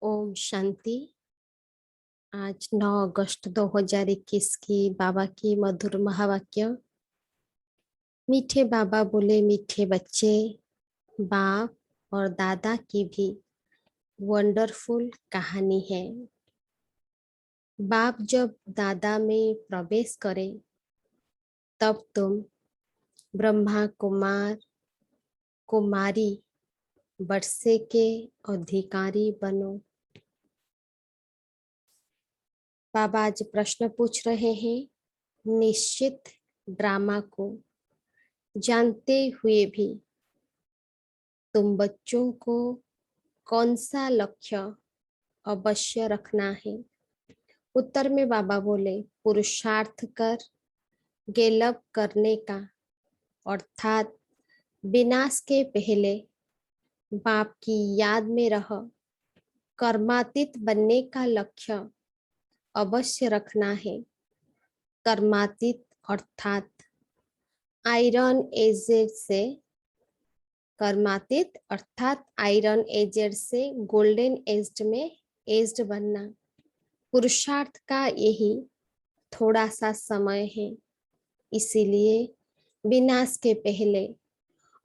ओम शांति। आज 9 अगस्त 2021 की बाबा की मधुर महावाक्य। मीठे बाबा बोले, मीठे बच्चे, बाप और दादा की भी वंडरफुल कहानी है। बाप जब दादा में प्रवेश करे तब तुम ब्रह्मा कुमार कुमारी वर्षे के अधिकारी बनो। बाबा आज प्रश्न पूछ रहे हैं। निश्चित ड्रामा को जानते हुए भी तुम बच्चों को कौन सा लक्ष्य अवश्य रखना है? उत्तर में बाबा बोले, पुरुषार्थ कर गेलप करने का, अर्थात विनाश के पहले बाप की याद में रह कर्मातीत बनने का लक्ष्य अवश्य रखना है। कर्मातीत अर्थात आयरन एजेड से कर्मातीत अर्थात आयरन एजेड से गोल्डन एज्ड में एज्ड बनना। पुरुषार्थ का यही थोड़ा सा समय है, इसीलिए विनाश के पहले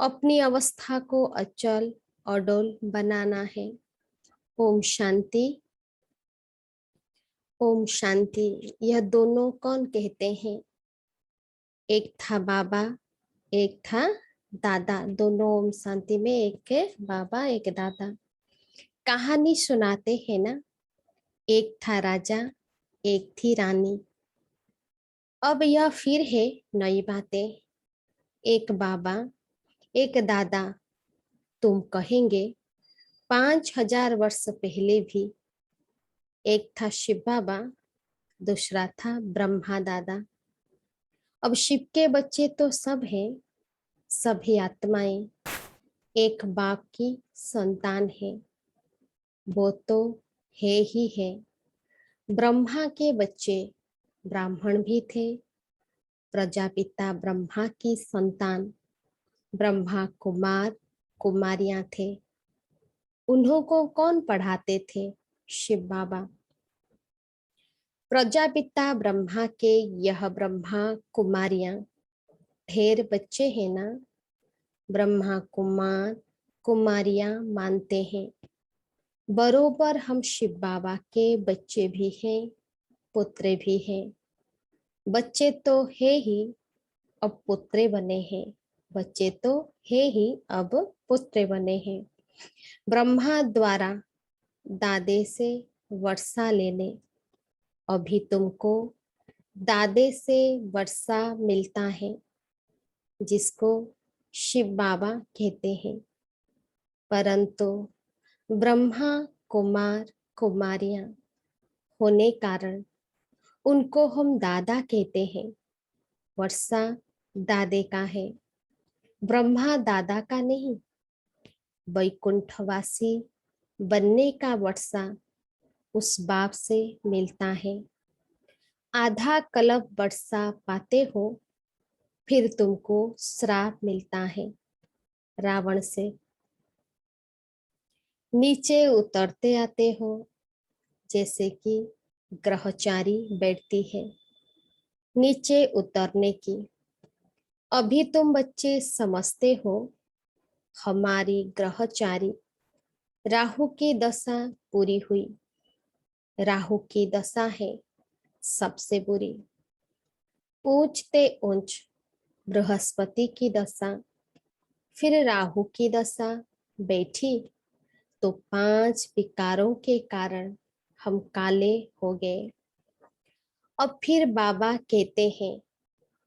अपनी अवस्था को अचल अडोल बनाना है। ओम शांति। ओम शांति। यह दोनों कौन कहते हैं? एक था बाबा, एक था दादा। दोनों ओम शांति में, एक है बाबा एक दादा। कहानी सुनाते हैं ना। एक था राजा, एक थी रानी। अब यह फिर है नई बातें। एक बाबा एक दादा। तुम कहेंगे 5000 वर्ष पहले भी एक था शिव बाबा, दूसरा था ब्रह्मा दादा। अब शिव के बच्चे तो सब हैं, सभी आत्माएं एक बाप की संतान है। वो तो है ही है। ब्रह्मा के बच्चे ब्राह्मण भी थे। प्रजापिता ब्रह्मा की संतान ब्रह्मा कुमार कुमारियां थे। उन्हों को कौन पढ़ाते थे? शिव बाबा। प्रजापिता ब्रह्मा के यह ब्रह्मा कुमारियां ढेर बच्चे हैं ना। ब्रह्मा कुमार कुमारियां मानते हैं बरोबर हम शिव बाबा के बच्चे भी हैं, पुत्र भी हैं। बच्चे तो है ही, अब पुत्र बने हैं। बच्चे तो है ही, अब पुत्र बने हैं। ब्रह्मा द्वारा दादे से वर्षा लेने अभी तुमको दादे से वर्षा मिलता है, जिसको शिव बाबा कहते हैं। परंतु ब्रह्मा कुमार कुमारियां होने कारण उनको हम दादा कहते हैं। वर्षा दादे का है, ब्रह्मा दादा का नहीं। वैकुंठवासी बनने का वर्षा उस बाप से मिलता है। आधा कल्प वर्षा पाते हो, फिर तुमको श्राप मिलता है रावण से। नीचे उतरते आते हो, जैसे कि ग्रहचारी बैठती है नीचे उतरने की। अभी तुम बच्चे समझते हो हमारी ग्रहचारी राहु की दशा पूरी हुई। राहु की दशा है सबसे बुरी। ऊंचते ऊंच बृहस्पति की दशा, फिर राहु की दशा बैठी तो 5 विकारों के कारण हम काले हो गए। अब फिर बाबा कहते हैं,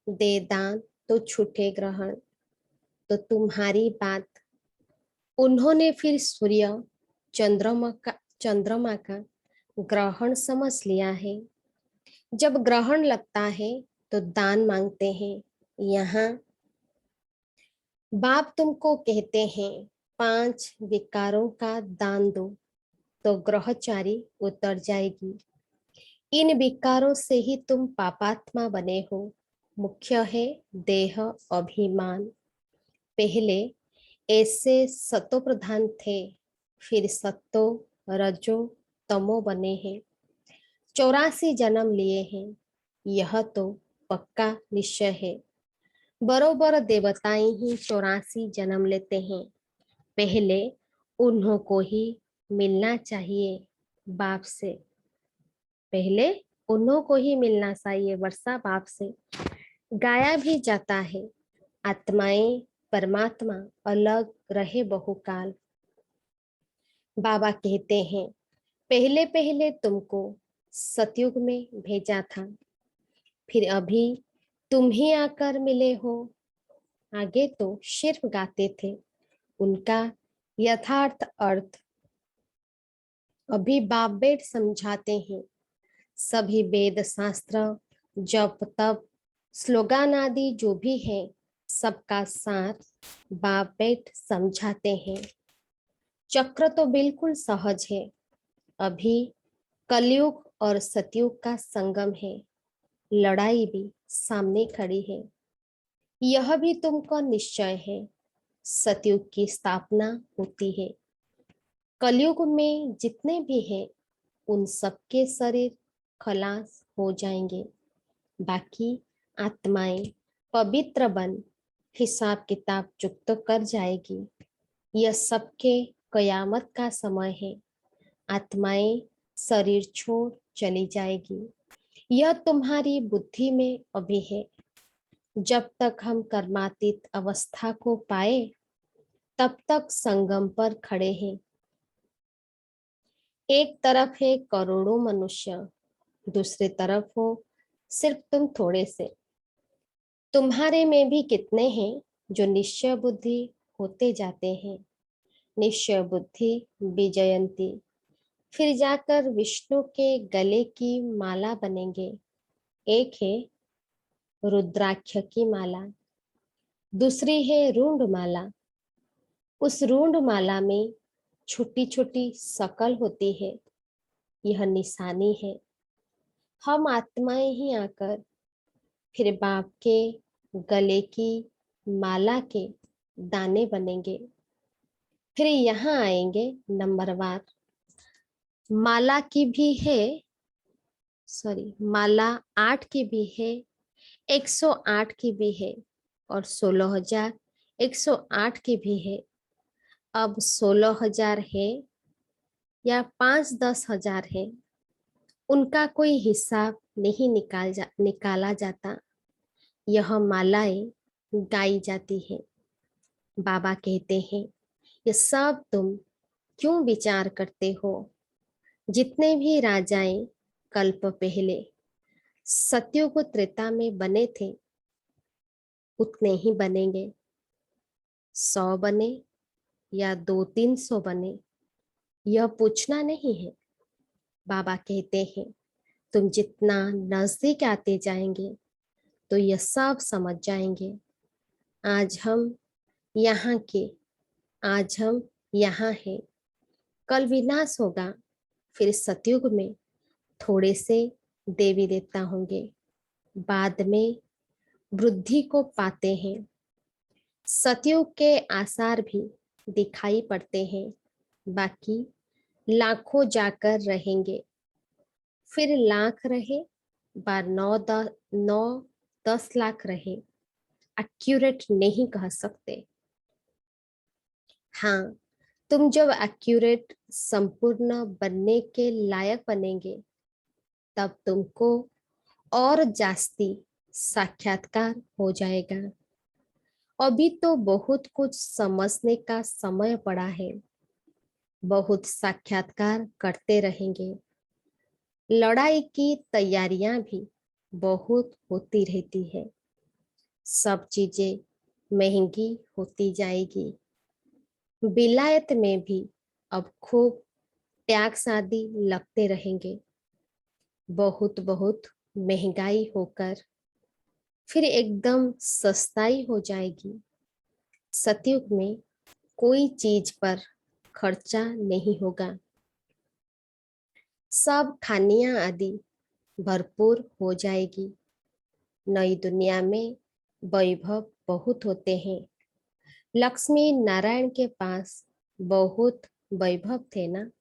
दे दान तो छूटे ग्रहण। तो तुम्हारी बात उन्होंने फिर सूर्य चंद्रमा का ग्रहण समझ लिया है। जब ग्रहण लगता है तो दान मांगते हैं। यहाँ बाप तुमको कहते हैं 5 विकारों का दान दो तो ग्रहचारी उतर जाएगी। इन विकारों से ही तुम पापात्मा बने हो। मुख्य है देह अभिमान। पहले ऐसे सतो प्रधान थे, फिर सत्तो रजो तमो बने हैं, 84 जन्म लिए हैं, यह तो पक्का निश्चय है। बरोबर देवताएं ही 84 जन्म लेते हैं। पहले उन्हों को ही मिलना चाहिए बाप से, पहले उन्हों को ही मिलना चाहिए वर्षा बाप से। गाया भी जाता है, आत्माएं परमात्मा अलग रहे बहुकाल। बाबा कहते हैं, पहले पहले तुमको सतयुग में भेजा था, फिर अभी तुम ही आकर मिले हो। आगे तो सिर्फ गाते थे, उनका यथार्थ अर्थ अभी बाप बेट समझाते हैं। सभी वेद शास्त्र जप तप स्लोगान आदि जो भी है, सबका सार बाप बेट समझाते हैं। चक्र तो बिल्कुल सहज है, अभी कलयुग और सतयुग का संगम है। लड़ाई भी सामने खड़ी है, यह भी तुमको निश्चय है। सतयुग की स्थापना होती है, कलयुग में जितने भी हैं उन सबके शरीर खलास हो जाएंगे, बाकी आत्माएं पवित्र बन हिसाब किताब चुकत कर जाएगी। यह सबके कयामत का समय है, आत्माएं शरीर छोड़ चली जाएगी। यह तुम्हारी बुद्धि में अभी है। जब तक हम कर्मातीत अवस्था को पाए तब तक संगम पर खड़े हैं। एक तरफ है करोड़ों मनुष्य, दूसरी तरफ हो सिर्फ तुम थोड़े से। तुम्हारे में भी कितने हैं जो निश्चय बुद्धि होते जाते हैं। निश्चय बुद्धि विजयंती, फिर जाकर विष्णु के गले की माला बनेंगे। एक है रुद्राक्ष की माला, दूसरी है रूंड माला। उस रूंड माला में छोटी छोटी शकल होती है, यह निशानी है। हम आत्माएं ही आकर फिर बाप के गले की माला के दाने बनेंगे। फिर यहाँ आएंगे नंबरवार। माला की भी है, सॉरी माला 8 की भी है, 108 की भी है और 16,108 की भी है। अब 16,000 है या 5-10 हजार है, उनका कोई हिसाब नहीं निकाला जाता। यह मालाएं गाई जाती है। बाबा कहते हैं, ये सब तुम क्यों विचार करते हो। जितने भी राजाएं कल्प पहले सतयुग त्रेता में बने थे उतने ही बनेंगे। 100 बने या 200-300 बने, यह पूछना नहीं है। बाबा कहते हैं, तुम जितना नजदीक आते जाएंगे तो यह सब समझ जाएंगे। आज हम यहाँ के, आज हम यहाँ हैं, कल विनाश होगा, फिर सतयुग में थोड़े से देवी देवता होंगे, बाद में वृद्धि को पाते हैं। सतयुग के आसार भी दिखाई पड़ते हैं, बाकी लाखों जाकर रहेंगे, फिर लाख रहे, बार 9-10 लाख रहे, एक्यूरेट नहीं कह सकते। हाँ, तुम जब एक्यूरेट संपूर्ण बनने के लायक बनेंगे तब तुमको और जास्ती साक्षात्कार हो जाएगा। अभी तो बहुत कुछ समझने का समय पड़ा है, बहुत साक्षात्कार करते रहेंगे। लड़ाई की तैयारियां भी बहुत होती रहती है, सब चीजें महंगी होती जाएगी। विलायत में भी अब खूब टैक्स आदि लगते रहेंगे, बहुत बहुत महंगाई होकर फिर एकदम सस्ताई हो जाएगी। सतयुग में कोई चीज पर खर्चा नहीं होगा, सब खानियां आदि भरपूर हो जाएगी। नई दुनिया में वैभव बहुत होते हैं। लक्ष्मी नारायण के पास बहुत वैभव थे ना,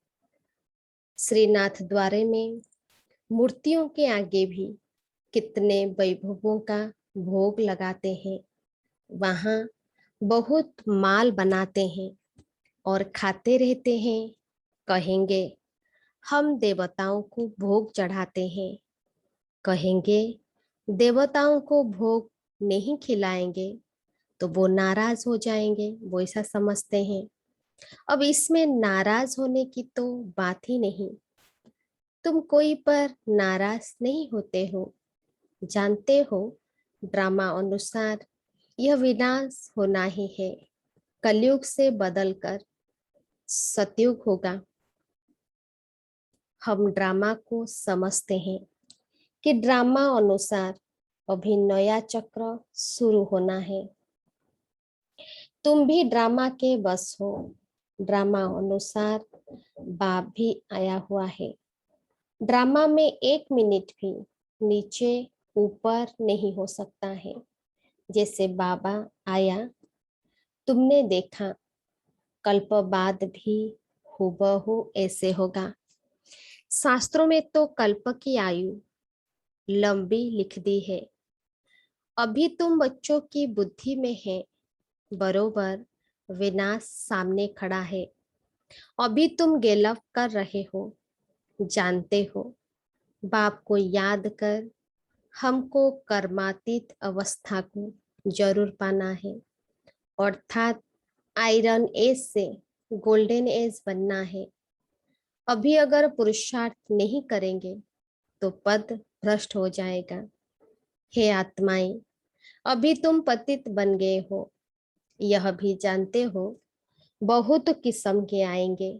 श्रीनाथ द्वारे में मूर्तियों के आगे भी कितने वैभवों का भोग लगाते हैं। वहाँ बहुत माल बनाते हैं और खाते रहते हैं। कहेंगे हम देवताओं को भोग चढ़ाते हैं, कहेंगे देवताओं को भोग नहीं खिलाएंगे तो वो नाराज हो जाएंगे, वो ऐसा समझते हैं। अब इसमें नाराज होने की तो बात ही नहीं। तुम कोई पर नाराज नहीं होते हो, जानते हो ड्रामा अनुसार यह विनाश होना ही है। कलयुग से बदलकर सतयुग होगा। हम ड्रामा को समझते हैं कि ड्रामा अनुसार अभी नया चक्र शुरू होना है। तुम भी ड्रामा के बस हो। ड्रामा अनुसार बाप भी आया हुआ है। ड्रामा में 1 मिनट भी नीचे ऊपर नहीं हो सकता है। जैसे बाबा आया, तुमने देखा, कल्प बाद भी हूबहू ऐसे होगा। शास्त्रों में तो कल्प की आयु लंबी लिख दी है। अभी तुम बच्चों की बुद्धि में है, बरोबर विनाश सामने खड़ा है। अभी तुम गेलव कर रहे हो, जानते हो बाप को याद कर हमको कर्मातीत अवस्था को जरूर पाना है, अर्थात आयरन एज से गोल्डन एज बनना है। अभी अगर पुरुषार्थ नहीं करेंगे तो पद भ्रष्ट हो जाएगा। हे आत्माएं, अभी तुम पतित बन गए हो, यह भी जानते हो बहुत किस्म के आएंगे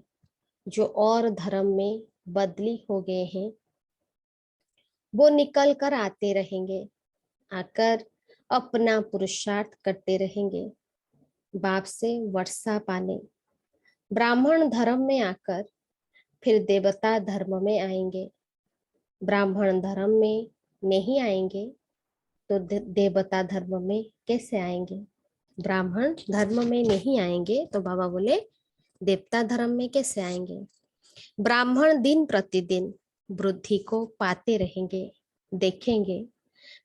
जो और धर्म में बदली हो गए हैं। वो निकल कर आते रहेंगे, आकर अपना पुरुषार्थ करते रहेंगे, बाप से वर्षा पाने। ब्राह्मण धर्म में आकर फिर देवता धर्म में आएंगे। ब्राह्मण धर्म में नहीं आएंगे तो देवता धर्म में कैसे आएंगे? ब्राह्मण धर्म में नहीं आएंगे तो बाबा बोले देवता धर्म में कैसे आएंगे? ब्राह्मण दिन प्रतिदिन वृद्धि को पाते रहेंगे, देखेंगे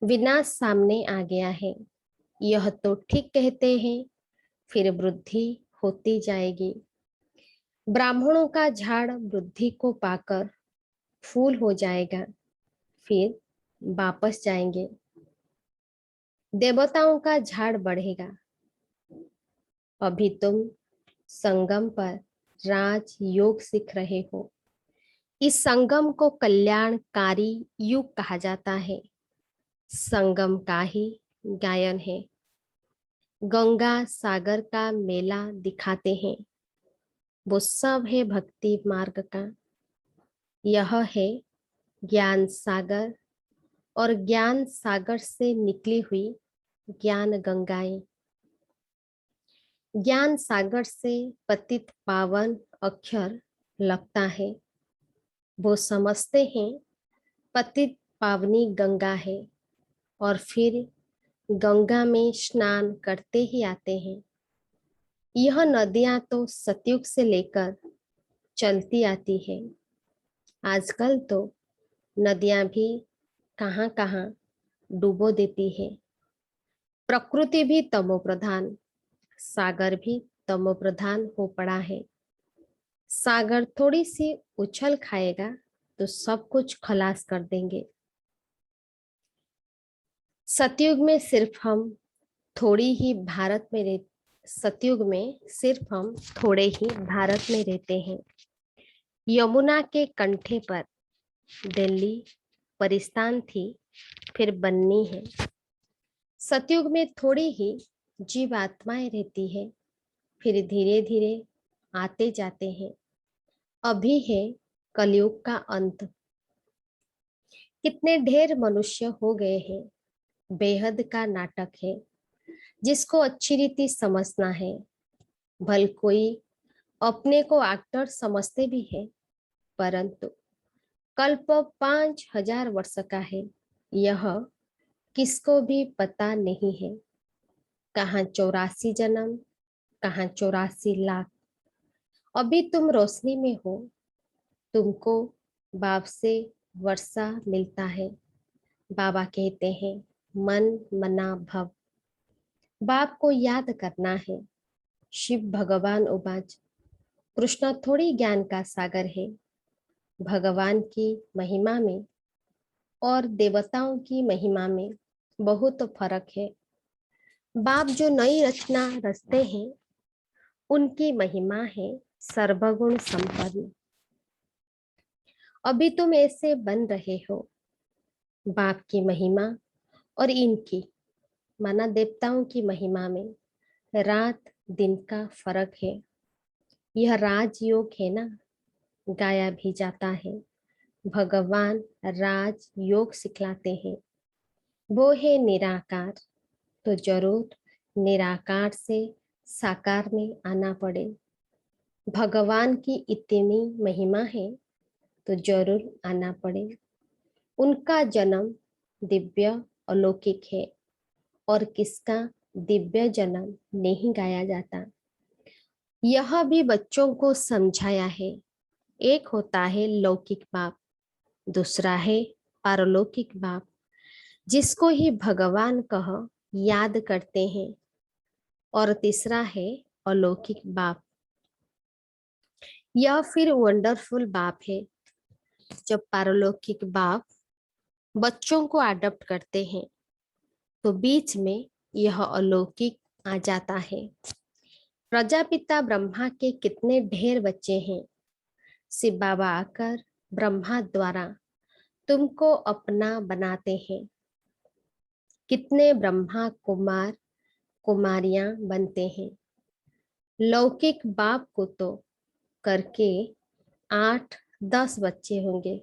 विनाश सामने आ गया है, यह तो ठीक कहते हैं, फिर वृद्धि होती जाएगी। ब्राह्मणों का झाड़ वृद्धि को पाकर फूल हो जाएगा, फिर वापस जाएंगे। देवताओं का झाड़ बढ़ेगा। अभी तुम संगम पर राज योग सीख रहे हो। इस संगम को कल्याणकारी युग कहा जाता है। संगम का ही गायन है। गंगा सागर का मेला दिखाते हैं, वो सब है भक्ति मार्ग का। यह है ज्ञान सागर और ज्ञान सागर से निकली हुई ज्ञान गंगाएं। ज्ञान सागर से पतित पावन अक्षर लगता है। वो समझते हैं पतित पावनी गंगा है और फिर गंगा में स्नान करते ही आते हैं। यह नदियां तो सतयुग से लेकर चलती आती है। आजकल तो नदियां भी कहाँ कहाँ डुबो देती है। प्रकृति भी तमो प्रधान, सागर भी तमो प्रधान हो पड़ा है। सागर थोड़ी सी उछल खाएगा तो सब कुछ खलास कर देंगे। सतयुग में सिर्फ हम थोड़ी ही भारत में रह सतयुग में सिर्फ हम थोड़े ही भारत में रहते हैं। यमुना के कंठे पर दिल्ली परिस्तान थी, फिर बननी है। सतयुग में थोड़ी ही जीव आत्माएं रहती है, फिर धीरे धीरे आते जाते हैं। अभी है कलयुग का अंत। कितने ढेर मनुष्य हो गए हैं। बेहद का नाटक है जिसको अच्छी रीति समझना है। भल कोई अपने को एक्टर समझते भी है, परंतु कल्प 5000 वर्ष का है, यह किसको भी पता नहीं है। कहाँ 84 जन्म, कहाँ 84 लाख। अभी तुम रोशनी में हो, तुमको बाप से वर्षा मिलता है। बाबा कहते हैं मन मना भव। बाप को याद करना है। शिव भगवान उवाच, कृष्ण थोड़ी ज्ञान का सागर है। भगवान की महिमा में और देवताओं की महिमा में बहुत फर्क है। बाप जो नई रचना रचते हैं उनकी महिमा है सर्वगुण संपन्न। अभी तुम ऐसे बन रहे हो। बाप की महिमा और इनकी माना देवताओं की महिमा में रात दिन का फर्क है। यह राजयोग है ना, गाया भी जाता है। भगवान राज योग सिखलाते हैं। वो है निराकार, तो जरूर निराकार से साकार में आना पड़े। भगवान की इतनी महिमा है तो जरूर आना पड़े। उनका जन्म दिव्य अलौकिक है और किसका दिव्य जन्म नहीं गाया जाता। यह भी बच्चों को समझाया है। एक होता है लौकिक बाप, दूसरा है पारलौकिक बाप, जिसको ही भगवान कह याद करते हैं, और तीसरा है अलौकिक बाप। यह फिर वंडरफुल बाप है। जब पारलौकिक बाप बच्चों को अडॉप्ट करते हैं तो बीच में यह अलौकिक आ जाता है। प्रजापिता ब्रह्मा के कितने ढेर बच्चे हैं। शिव बाबा आकर ब्रह्मा द्वारा तुमको अपना बनाते हैं। कितने ब्रह्मा कुमार कुमारियां बनते हैं। लौकिक बाप को तो करके 8-10 बच्चे होंगे।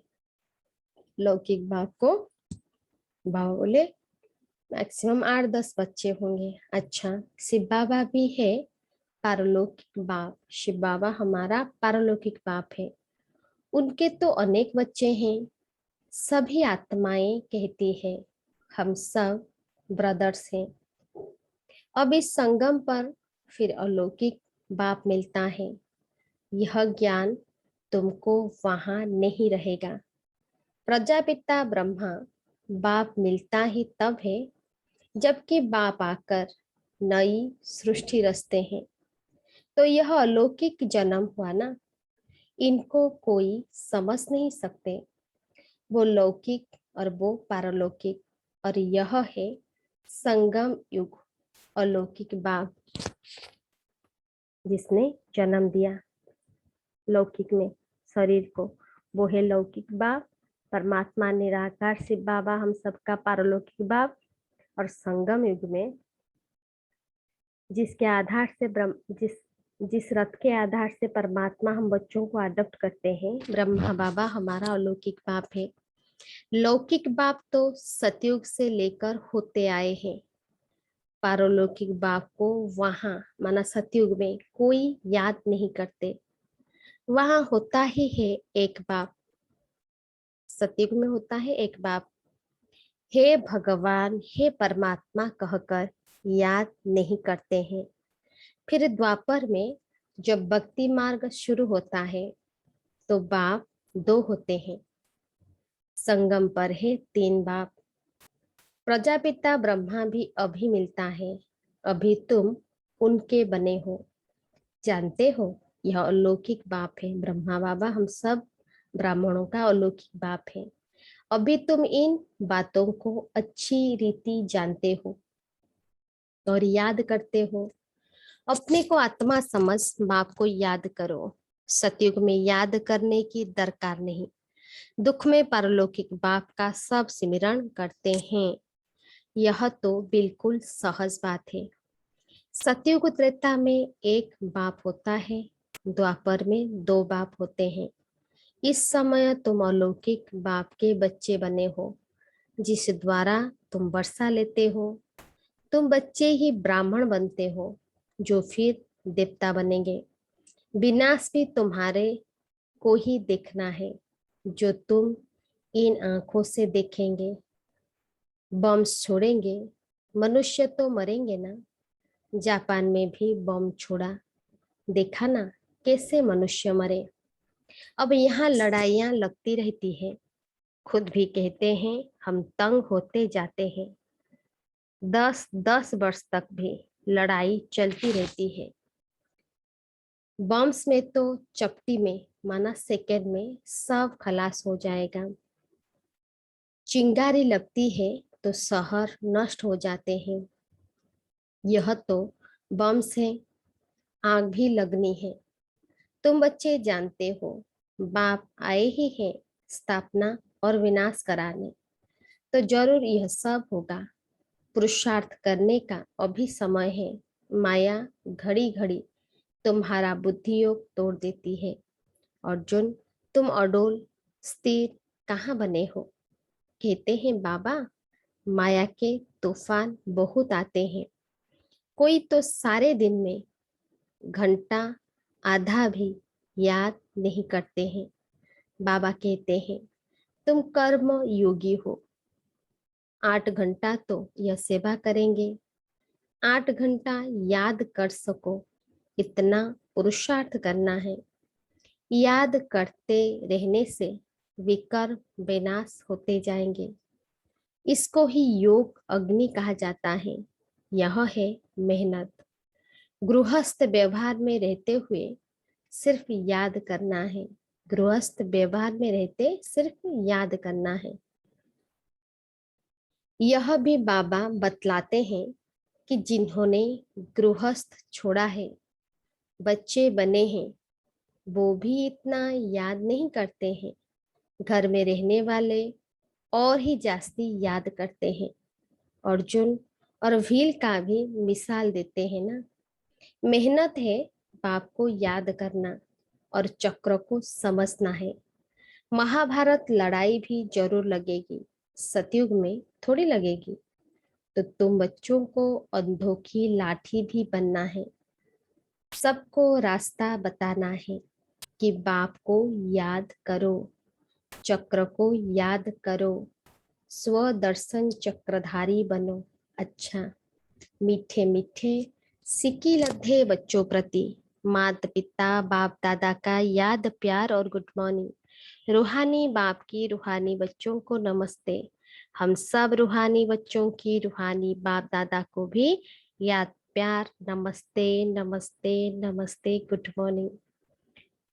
लौकिक बाप को बाबा बोले मैक्सिमम 8-10 बच्चे होंगे। अच्छा, शिव बाबा भी है पारलौकिक बाप। शिव बाबा हमारा पारलौकिक बाप है। उनके तो अनेक बच्चे हैं। सभी आत्माएं कहती है हम सब ब्रदर्स हैं। अब इस संगम पर फिर अलौकिक बाप मिलता है। यह ज्ञान तुमको वहां नहीं रहेगा। प्रजापिता ब्रह्मा बाप मिलता ही तब है जबकि बाप आकर नई सृष्टि रचते हैं। तो यह अलौकिक जन्म हुआ ना, इनको कोई समझ नहीं सकते। वो लौकिक और वो पारलौकिक, और यह है संगम युग। अलौकिक बाप जिसने जन्म दिया लौकिक में शरीर को, वो है लौकिक बाप। परमात्मा निराकार शिव बाबा हम सबका पारलौकिक बाप। और संगम युग में जिसके आधार से जिस रथ के आधार से परमात्मा हम बच्चों को अडॉप्ट करते हैं, ब्रह्मा बाबा हमारा अलौकिक बाप है। लौकिक बाप तो सतयुग से लेकर होते आए हैं। पारलौकिक बाप को वहां माना सतयुग में कोई याद नहीं करते। वहां होता ही है एक बाप। सतयुग में होता है एक बाप। हे भगवान हे परमात्मा कहकर याद नहीं करते हैं। फिर द्वापर में जब भक्ति मार्ग शुरू होता है तो बाप 2 होते हैं। संगम पर है 3 बाप। प्रजापिता ब्रह्मा भी अभी मिलता है। अभी तुम उनके बने हो। जानते हो यह अलौकिक बाप है। ब्रह्मा बाबा हम सब ब्राह्मणों का अलौकिक बाप है। अभी तुम इन बातों को अच्छी रीति जानते हो और याद करते हो। अपने को आत्मा समझ बाप को याद करो। सतयुग में याद करने की दरकार नहीं। दुख में परलौकिक बाप का सब सिमरण करते हैं। यह तो बिल्कुल सहज बात है। सतयुग त्रेता में एक बाप होता है, द्वापर में 2 बाप होते हैं। इस समय तुम अलौकिक बाप के बच्चे बने हो, जिस द्वारा तुम वर्षा लेते हो। तुम बच्चे ही ब्राह्मण बनते हो, जो फिर देवता बनेंगे। विनाश भी तुम्हारे को ही देखना है, जो तुम इन आंखों से देखेंगे। बम छोड़ेंगे, मनुष्य तो मरेंगे ना। जापान में भी बम छोड़ा, देखा ना कैसे मनुष्य मरे। अब यहाँ लड़ाइयाँ लगती रहती है, खुद भी कहते हैं हम तंग होते जाते हैं। 10-10 वर्ष तक भी लड़ाई चलती रहती है। बम्स में तो चपटी में माना सेकेंड में सब खलास हो जाएगा। चिंगारी लगती है तो शहर नष्ट हो जाते हैं। यह तो बम्स है, आग भी लगनी है। तुम बच्चे जानते हो, बाप आए ही हैं स्थापना और विनाश कराने, तो जरूर यह सब होगा। पुरुषार्थ करने का अभी समय है। माया घड़ी घड़ी तुम्हारा बुद्धि योग तोड़ देती है। अर्जुन, तुम अडोल स्थिर कहाँ बने हो? कहते हैं बाबा, माया के तूफान बहुत आते हैं। कोई तो सारे दिन में घंटा आधा भी याद नहीं करते हैं। बाबा कहते हैं तुम कर्म योगी हो। 8 घंटा तो यह सेवा करेंगे, 8 घंटा याद कर सको इतना पुरुषार्थ करना है। याद करते रहने से विकर्म विनाश होते जाएंगे। इसको ही योग अग्नि कहा जाता है। यह है मेहनत। गृहस्थ व्यवहार में रहते हुए सिर्फ याद करना है। गृहस्थ व्यवहार में रहते सिर्फ याद करना है। यह भी बाबा बतलाते हैं कि जिन्होंने गृहस्थ छोड़ा है, बच्चे बने हैं, वो भी इतना याद नहीं करते हैं। घर में रहने वाले और ही जास्ती याद करते हैं। अर्जुन और भील का भी मिसाल देते हैं ना। मेहनत है बाप को याद करना और चक्र को समझना है। महाभारत लड़ाई भी जरूर लगेगी, सतयुग में थोड़ी लगेगी। तो तुम बच्चों को अंधों की लाठी भी बनना है। सबको रास्ता बताना है कि बाप को याद करो, चक्र को याद करो, स्वदर्शन चक्रधारी बनो। अच्छा, मीठे मीठे सिक्की लद्दे बच्चों प्रति माता पिता बाप दादा का याद प्यार और गुड मॉर्निंग। रूहानी बाप की रूहानी बच्चों को नमस्ते। हम सब रूहानी बच्चों की रूहानी बाप दादा को भी याद प्यार नमस्ते नमस्ते नमस्ते गुड मॉर्निंग।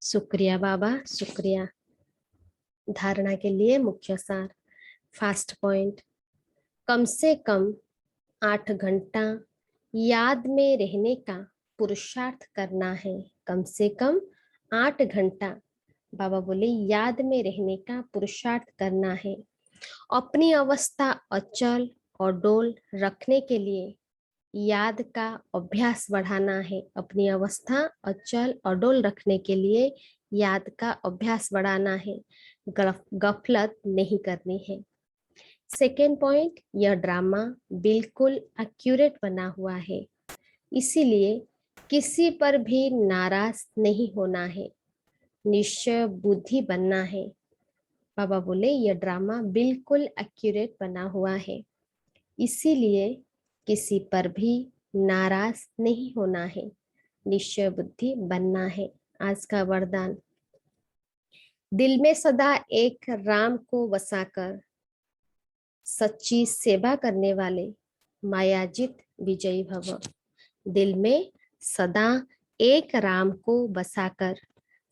शुक्रिया बाबा, शुक्रिया। धारणा के लिए मुख्य सार। फास्ट पॉइंट, कम से कम 8 घंटा याद में रहने का पुरुषार्थ करना है। कम से कम 8 घंटा बाबा बोले याद में रहने का पुरुषार्थ करना है। अपनी अवस्था अचल और डोल रखने के लिए याद का अभ्यास बढ़ाना है। अपनी अवस्था अचल अडोल रखने के लिए याद का अभ्यास बढ़ाना है। गफलत नहीं करनी है। सेकेंड पॉइंट, यह ड्रामा बिल्कुल एक्यूरेट बना हुआ है, इसीलिए किसी पर भी नाराज नहीं होना है, निश्चय बुद्धि बनना है। बाबा बोले यह ड्रामा बिल्कुल एक्यूरेट बना हुआ है, इसीलिए किसी पर भी नाराज नहीं होना है, निश्चय बुद्धि बनना है। आज का वरदान, दिल में सदा एक राम को बसाकर सच्ची सेवा करने वाले मायाजित विजयी भव। दिल में सदा एक राम को बसाकर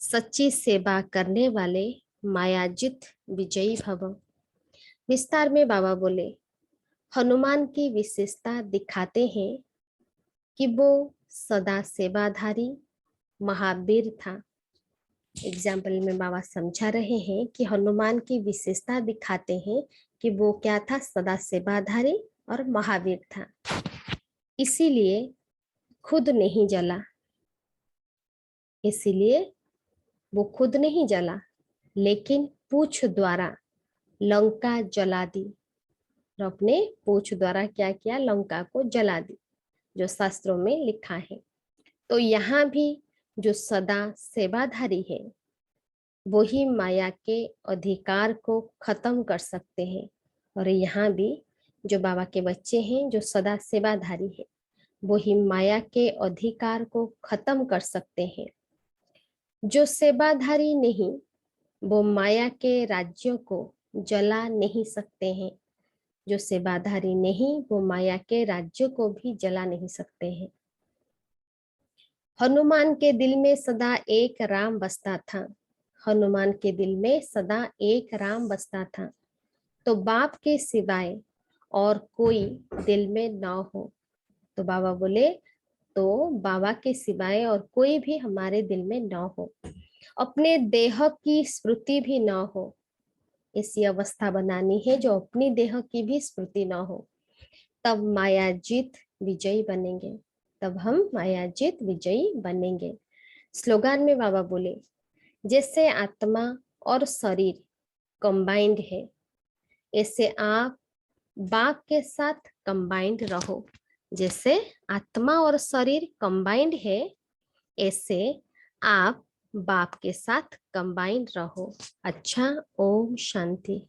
सच्ची सेवा करने वाले मायाजित विजयी भव। विस्तार में बाबा बोले हनुमान की विशेषता दिखाते हैं कि वो सदा सेवाधारी महावीर था। एग्जाम्पल में बाबा समझा रहे हैं कि हनुमान की विशेषता दिखाते हैं कि वो क्या था, सदा सेवाधारी और महावीर था। इसीलिए खुद नहीं जला, इसीलिए वो खुद नहीं जला, लेकिन पूछ द्वारा लंका जला दी। और अपने पूछ द्वारा क्या किया, लंका को जला दी, जो शास्त्रों में लिखा है। तो यहाँ भी जो सदा सेवाधारी है वही माया के अधिकार को खत्म कर सकते हैं। और यहाँ भी जो बाबा के बच्चे हैं जो सदा सेवाधारी है वही माया के अधिकार को खत्म कर सकते हैं। जो सेवाधारी नहीं वो माया के राज्यों को जला नहीं सकते हैं। जो सेवाधारी नहीं, वो माया के राज्यों को भी जला नहीं सकते हैं। हनुमान के दिल में सदा एक राम बसता था। हनुमान के दिल में सदा एक राम बसता था। तो बाप के सिवाय और कोई दिल में ना हो। तो बाबा बोले, तो बाबा के सिवाय और कोई भी हमारे दिल में ना हो, अपने देह की स्मृति भी ना हो। ऐसी अवस्था बनानी है जो अपनी देह की भी स्मृति ना हो, तब मायाजीत विजयी बनेंगे। तब हम मायाजीत विजयी बनेंगे। स्लोगन में बाबा बोले, जैसे आत्मा और शरीर कंबाइंड है, ऐसे आप बाप के साथ कंबाइंड रहो। जैसे आत्मा और शरीर कंबाइंड है, ऐसे आप बाप के साथ कंबाइंड रहो। अच्छा, ओम शांति।